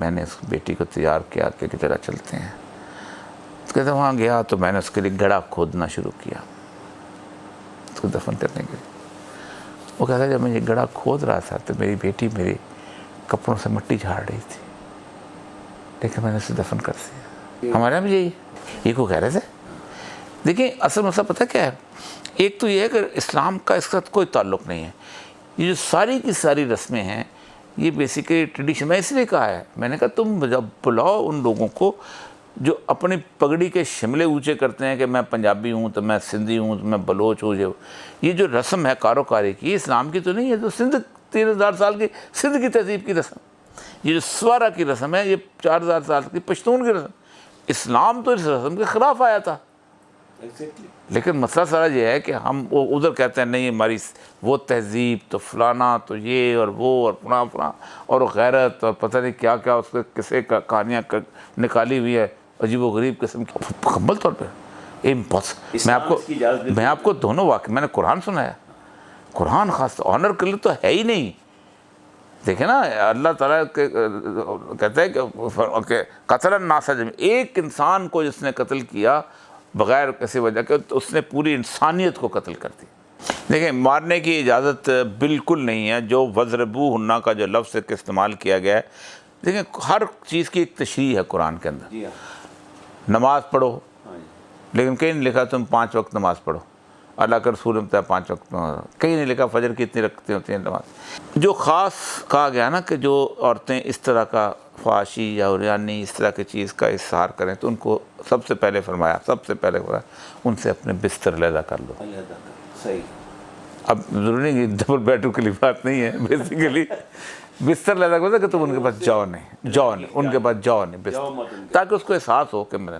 میں نے اس بیٹی کو تیار کیا کہ چلا چلتے ہیں. اس کہتے وہاں گیا تو میں نے اس کے لیے گڑھا کھودنا شروع کیا اس کو دفن کرنے کے لیے. وہ کہتا ہے جب میں یہ گڑھا کھود رہا تھا تو میری بیٹی میرے کپڑوں سے مٹی جھاڑ رہی تھی, لیکن میں نے اسے دفن کر دیا. ہمارے یہاں بھی یہی یہ کو کہہ رہے تھے. دیکھیں اصل مسئلہ پتہ کیا ہے, ایک تو یہ ہے کہ اسلام کا اس کا کوئی تعلق نہیں ہے. یہ جو ساری کی ساری رسمیں ہیں یہ بیسیکلی ٹریڈیشن. میں اس لیے کہا ہے, میں نے کہا تم جب بلاؤ ان لوگوں کو جو اپنی پگڑی کے شملے اونچے کرتے ہیں کہ میں پنجابی ہوں تو میں سندھی ہوں تو میں بلوچ ہوں, یہ جو رسم ہے کاروکاری کی, یہ اسلام کی تو نہیں ہے. تو سندھ 3000 سال کی سندھ کی تہذیب کی رسم, یہ جو سوارا کی رسم ہے یہ 4000 سال کی پشتون کی رسم. اسلام تو اس رسم کے خلاف آیا تھا. لیکن مسئلہ سارا یہ ہے کہ ہم ادھر کہتے ہیں نہیں ہماری وہ تہذیب تو فلانا تو یہ اور وہ اور فلاں اور غیرت اور پتہ نہیں کیا کیا اس کے کسے کہانیاں نکالی ہوئی ہے عجیب و غریب قسم کی. مکمل طور پہ میں آپ کو دونوں واقع, میں نے قرآن سنایا, قرآن خاص آنر کے لیے تو ہے ہی نہیں. دیکھیں نا اللہ تعالیٰ کہتا ہے کہ قتل الناس جميعا, ایک انسان کو جس نے قتل کیا بغیر کسی وجہ کے تو اس نے پوری انسانیت کو قتل کر دی. دیکھیں مارنے کی اجازت بالکل نہیں ہے. جو وَضْرِبُوهُنَّ کا جو لفظ کا استعمال کیا گیا ہے, دیکھیں ہر چیز کی ایک تشریح ہے قرآن کے اندر. نماز پڑھو, لیکن کہیں نہیں لکھا تم 5 وقت نماز پڑھو. اللہ کا رسول نے بتایا 5 وقت نماز, کہیں نہیں لکھا فجر کی اتنی رکھتی ہوتی ہیں نماز. جو خاص کہا گیا نا کہ جو عورتیں اس طرح کا فحاشی یا عریانی اس طرح کی چیز کا اظہار کریں تو ان کو سب سے پہلے فرمایا ان سے اپنے بستر علیحدہ کر لو. صحیح. اب ضروری نہیں ڈبل بیڈ روم کے لیے بات نہیں ہے, بیسیکلی بستر علیحدہ کرو کہ تم ان کے پاس جاؤ نہیں ان کے پاس جاؤ نہیں بستر, تاکہ اس کو احساس ہو کہ میں.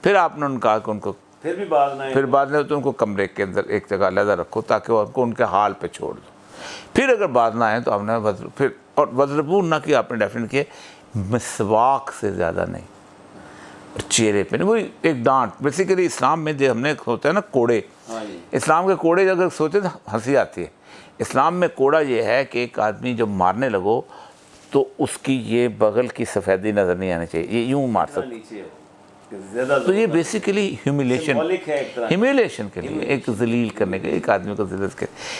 پھر آپ نے ان کہا کہ ان کو پھر بعد میں تو ان کو کمرے کے اندر ایک جگہ علیحدہ رکھو تاکہ ان کو ان کے حال پہ چھوڑ دو. پھر اگر بعد نہ آئے تو آپ نے پھر اور وضربون نہ کی آپ نے ڈیفینیٹ کیے مسواک سے زیادہ نہیں, چہرے پہ نہیں. وہی ایک ڈانٹ بیسیکلی اسلام میں جو ہم نے ہوتا ہے نا کوڑے, اسلام کے کوڑے اگر سوچے تو ہنسی آتی ہے. اسلام میں کوڑا یہ ہے کہ ایک آدمی جب مارنے لگو تو اس کی یہ بغل کی سفیدی نظر نہیں آنی چاہیے, یہ یوں مار سکتے. تو یہ بیسیکلی ہیومیلیشن کے لیے, ایک ذلیل کرنے کے, ایک آدمی کو ذلت کے.